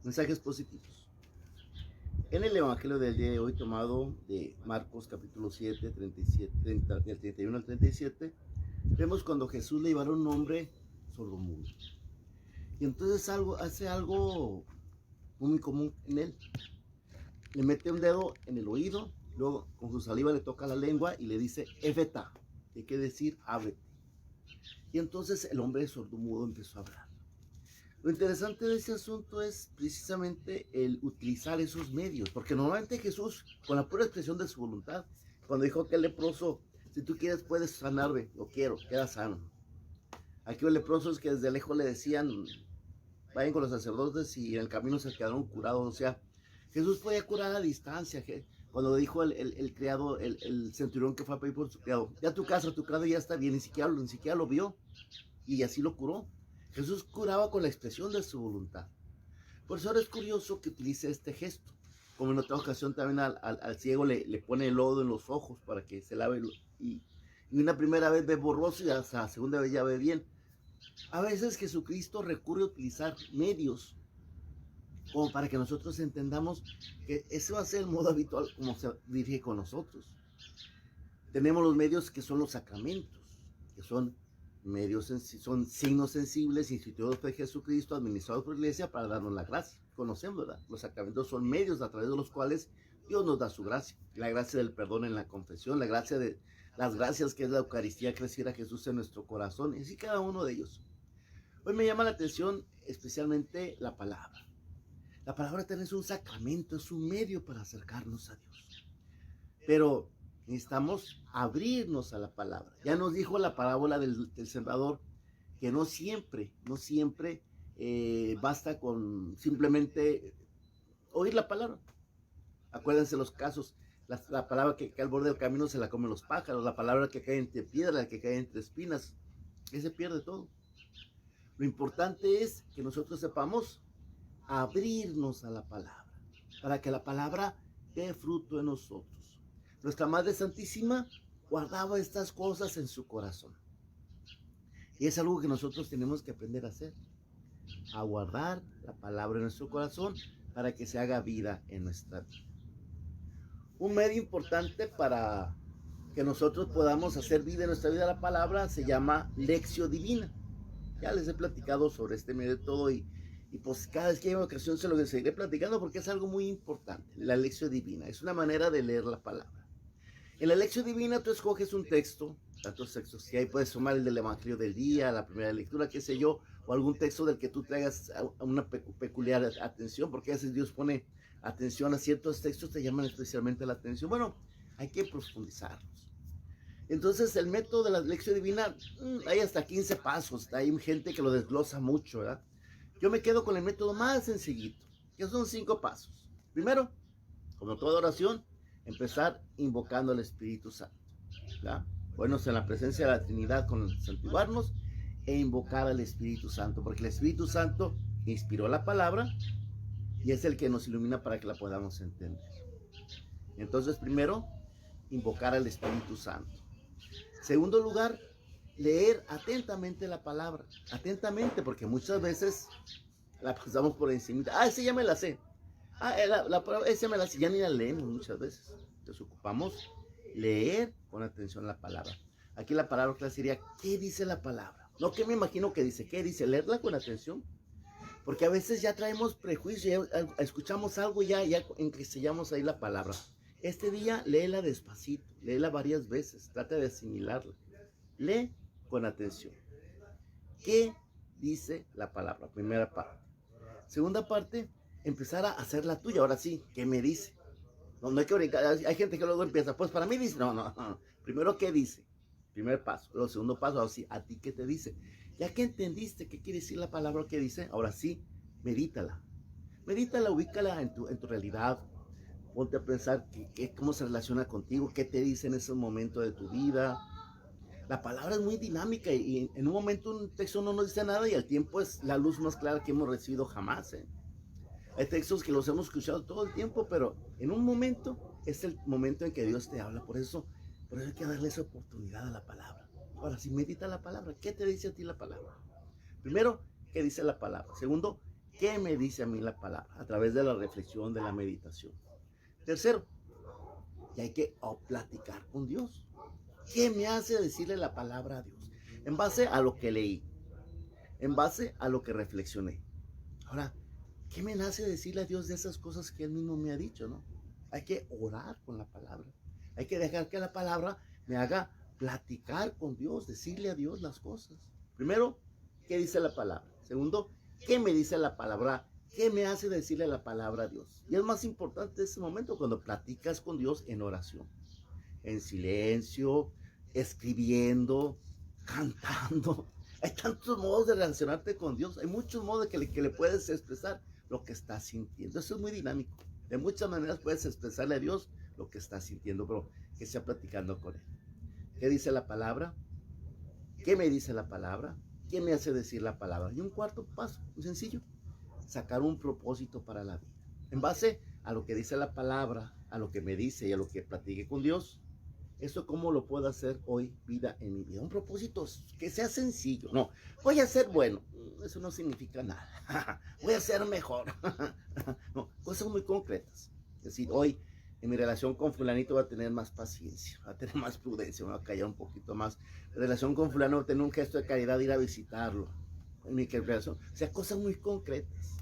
Mensajes positivos. En el Evangelio del día de hoy, tomado de Marcos capítulo 7, 37, 30, del 31 al 37, vemos cuando Jesús le llevaron un hombre sordomudo. Y entonces hace algo muy común en él. Le mete un dedo en el oído, luego con su saliva le toca la lengua y le dice, Efeta, que quiere decir, ábrete. Y entonces el hombre sordomudo empezó a hablar. Lo interesante de ese asunto es precisamente el utilizar esos medios, porque normalmente Jesús, con la pura expresión de su voluntad, cuando dijo que el leproso, si tú quieres puedes sanarme, lo quiero, queda sano. Aquí los leprosos que desde lejos le decían, vayan con los sacerdotes y en el camino se quedaron curados. O sea, Jesús podía curar a distancia. Cuando dijo el criado, el centurión que fue a pedir por su criado, ya tu criado ya está bien, ni siquiera lo vio y así lo curó. Jesús curaba con la expresión de su voluntad. Por eso ahora es curioso que utilice este gesto. Como en otra ocasión también al ciego le pone el lodo en los ojos para que se lave y una primera vez ve borroso y hasta la segunda vez ya ve bien. A veces Jesucristo recurre a utilizar medios como para que nosotros entendamos que ese va a ser el modo habitual como se dirige con nosotros. Tenemos los medios que son los sacramentos, que son son signos sensibles instituidos por Jesucristo, administrados por la iglesia para darnos la gracia. Conocemos, ¿verdad? Los sacramentos son medios a través de los cuales Dios nos da su gracia. La gracia del perdón en la confesión, la gracia de las gracias que es la Eucaristía, que recibe a Jesús en nuestro corazón, y así cada uno de ellos. Hoy me llama la atención especialmente la palabra. La palabra también es un sacramento, es un medio para acercarnos a Dios. Pero necesitamos abrirnos a la palabra. Ya nos dijo la parábola del sembrador que no siempre basta con simplemente oír la palabra. Acuérdense los casos, la palabra que cae al borde del camino se la comen los pájaros, la palabra que cae entre piedras, la que cae entre espinas, que se pierde todo. Lo importante es que nosotros sepamos abrirnos a la palabra, para que la palabra dé fruto en nosotros. Nuestra Madre Santísima guardaba estas cosas en su corazón. Y es algo que nosotros tenemos que aprender a hacer, a guardar la palabra en nuestro corazón para que se haga vida en nuestra vida. Un medio importante para que nosotros podamos hacer vida en nuestra vida la palabra se llama Lectio Divina. Ya les he platicado sobre este método y pues cada vez que hay una ocasión se lo seguiré platicando porque es algo muy importante. La Lectio Divina es una manera de leer la palabra. En la Lectio Divina tú escoges un texto, tantos textos que hay, puedes tomar el del Evangelio del día, la primera lectura, qué sé yo, o algún texto del que tú traigas una peculiar atención, porque a veces Dios pone atención a ciertos textos, te llaman especialmente la atención. Bueno, hay que profundizarlos. Entonces el método de la Lectio Divina, hay hasta 15 pasos, hay gente que lo desglosa mucho, ¿verdad? Yo me quedo con el método más sencillito, que son 5 pasos. Primero, como toda oración, empezar invocando al Espíritu Santo, ¿verdad? Ponernos en la presencia de la Trinidad con santiguarnos e invocar al Espíritu Santo, porque el Espíritu Santo inspiró la palabra y es el que nos ilumina para que la podamos entender. Entonces, primero, invocar al Espíritu Santo. Segundo lugar, leer atentamente la palabra. Atentamente, porque muchas veces la pasamos por encima. Ese ya me la sé. Ese me la sé. Ya ni la leemos muchas veces. Nos ocupamos leer con atención la palabra. Aquí la palabra clave sería, ¿qué dice la palabra? No, ¿qué me imagino que dice? ¿Qué dice? Leerla con atención. Porque a veces ya traemos prejuicio, ya escuchamos algo y ya encasillamos ahí la palabra. Este día léela despacito, léela varias veces, trata de asimilarla. Lee con atención. ¿Qué dice la palabra? Primera parte. Segunda parte, empezar a hacer la tuya. Ahora sí, ¿qué me dice? No hay que brincar. Hay gente que luego empieza, pues para mí dice, no. Primero, ¿qué dice? Primer paso. Luego, segundo paso, ahora sí, ¿a ti qué te dice? Ya que entendiste qué quiere decir la palabra que dice, ahora sí, medítala. Medítala, ubícala en tu realidad. Ponte a pensar cómo se relaciona contigo, qué te dice en ese momento de tu vida. La palabra es muy dinámica y en un momento un texto no nos dice nada y al tiempo es la luz más clara que hemos recibido jamás. Hay textos que los hemos escuchado todo el tiempo, pero en un momento es el momento en que Dios te habla. Por eso hay que darle esa oportunidad a la palabra. Ahora, si medita la palabra, ¿qué te dice a ti la palabra? Primero, ¿qué dice la palabra? Segundo, ¿Qué me dice a mí la palabra? A través de la reflexión, de la meditación. Tercero, y hay que platicar con Dios. ¿Qué me hace decirle la palabra a Dios? En base a lo que leí, en base a lo que reflexioné. Ahora, ¿qué me nace decirle a Dios de esas cosas que Él mismo me ha dicho, no? Hay que orar con la palabra. Hay que dejar que la palabra me haga platicar con Dios, decirle a Dios las cosas. Primero, ¿qué dice la palabra? Segundo, ¿qué me dice la palabra? ¿Qué me hace decirle la palabra a Dios? Y es más importante ese momento cuando platicas con Dios en oración, en silencio, escribiendo, cantando. Hay tantos modos de relacionarte con Dios. Hay muchos modos que le puedes expresar lo que estás sintiendo. Eso es muy dinámico. De muchas maneras puedes expresarle a Dios lo que estás sintiendo, pero que sea platicando con Él. ¿Qué dice la palabra? ¿Qué me dice la palabra? ¿Qué me hace decir la palabra? Y un cuarto paso, muy sencillo, sacar un propósito para la vida. En base a lo que dice la palabra, a lo que me dice y a lo que platique con Dios, ¿eso cómo lo puedo hacer hoy, vida en mi vida? Un propósito que sea sencillo. No, voy a ser bueno. Eso no significa nada. Voy a ser mejor. No, cosas muy concretas. Es decir, hoy en mi relación con fulanito va a tener más paciencia, va a tener más prudencia, me va a callar un poquito más. En relación con fulano va a tener un gesto de caridad de ir a visitarlo. En mi relación, o sea, cosas muy concretas.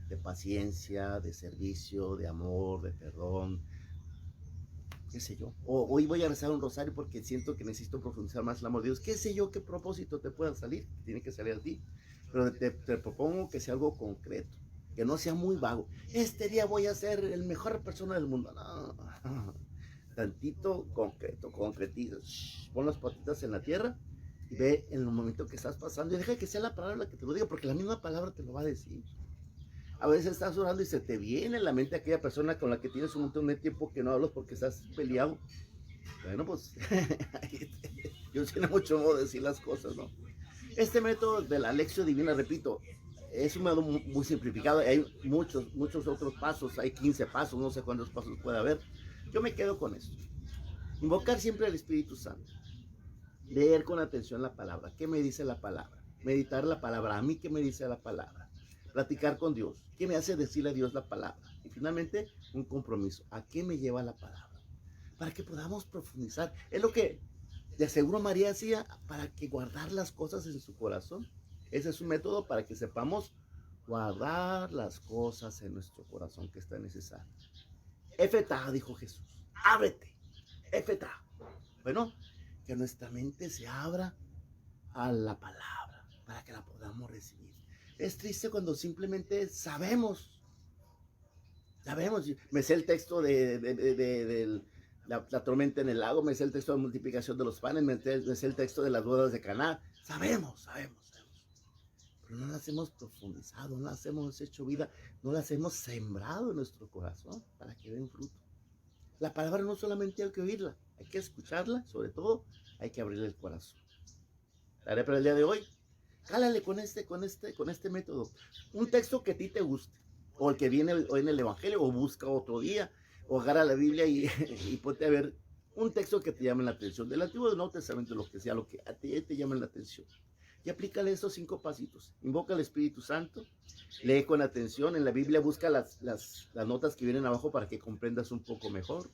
De paciencia, de servicio, de amor, de perdón, qué sé yo, o hoy voy a rezar un rosario porque siento que necesito profundizar más el amor de Dios, qué sé yo, qué propósito te pueda salir, tiene que salir a ti, pero te propongo que sea algo concreto, que no sea muy vago. Este día voy a ser el mejor persona del mundo, no, tantito concreto, concretizo, pon las patitas en la tierra y ve en el momento que estás pasando y deja que sea la palabra la que te lo diga, porque la misma palabra te lo va a decir. A veces estás orando y se te viene en la mente aquella persona con la que tienes un montón de tiempo que no hablas porque estás peleado. Bueno, pues Dios tiene mucho modo de decir las cosas, ¿no? Este método de la lección divina, repito, es un método muy simplificado. Hay muchos otros pasos, hay 15 pasos, no sé cuántos pasos puede haber. Yo me quedo con esto. Invocar siempre al Espíritu Santo. Leer con atención la palabra. ¿Qué me dice la palabra? Meditar la palabra. ¿A mí qué me dice la palabra? Platicar con Dios. ¿Qué me hace decirle a Dios la palabra? Y finalmente, un compromiso. ¿A qué me lleva la palabra? Para que podamos profundizar. Es lo que de aseguro María hacía para que guardar las cosas en su corazón. Ese es un método para que sepamos guardar las cosas en nuestro corazón que está necesario. Efetá, dijo Jesús. Ábrete. Efetá. Bueno, que nuestra mente se abra a la palabra para que la podamos recibir. Es triste cuando simplemente sabemos, me sé el texto de la tormenta en el lago, me sé el texto de la multiplicación de los panes, me sé el texto de las bodas de Caná, sabemos, pero no las hemos profundizado, no las hemos hecho vida, no las hemos sembrado en nuestro corazón para que den fruto. La palabra no solamente hay que oírla, hay que escucharla, sobre todo hay que abrirle el corazón. Tarea para el día de hoy. Cálale con este método. Un texto que a ti te guste, o el que viene hoy en el Evangelio, o busca otro día, o agarra la Biblia y ponte a ver un texto que te llame la atención, del Antiguo o del Nuevo Testamento, lo que sea, lo que a ti te llame la atención. Y aplícale esos 5 pasitos. Invoca al Espíritu Santo, lee con atención. En la Biblia busca las notas que vienen abajo para que comprendas un poco mejor.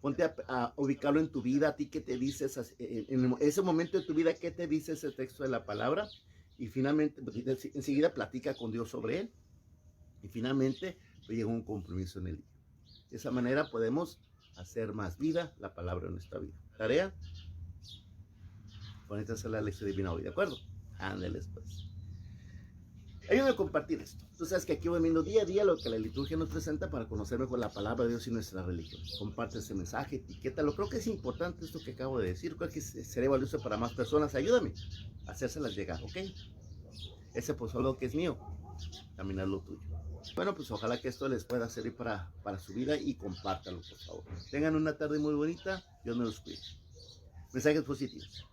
Ponte a ubicarlo en tu vida, a ti qué te dice en ese momento de tu vida, qué te dice ese texto de la palabra. Y finalmente, enseguida platica con Dios sobre él. Y finalmente, llega un compromiso en el día. De esa manera podemos hacer más vida la palabra en nuestra vida. Tarea, ponete a hacer la lección divina hoy, ¿de acuerdo? Ándeles pues. Ayúdame a compartir esto. Tú sabes que aquí voy viendo día a día lo que la liturgia nos presenta para conocer mejor la palabra de Dios y nuestra religión. Comparte ese mensaje, etiquétalo. Creo que es importante esto que acabo de decir. Creo que será valioso para más personas. Ayúdame a hacérselas llegar, ¿ok? Ese pues solo que es mío, también es lo tuyo. Bueno, pues ojalá que esto les pueda servir para su vida y compártalo, por favor. Tengan una tarde muy bonita. Dios me los cuide. Mensajes positivos.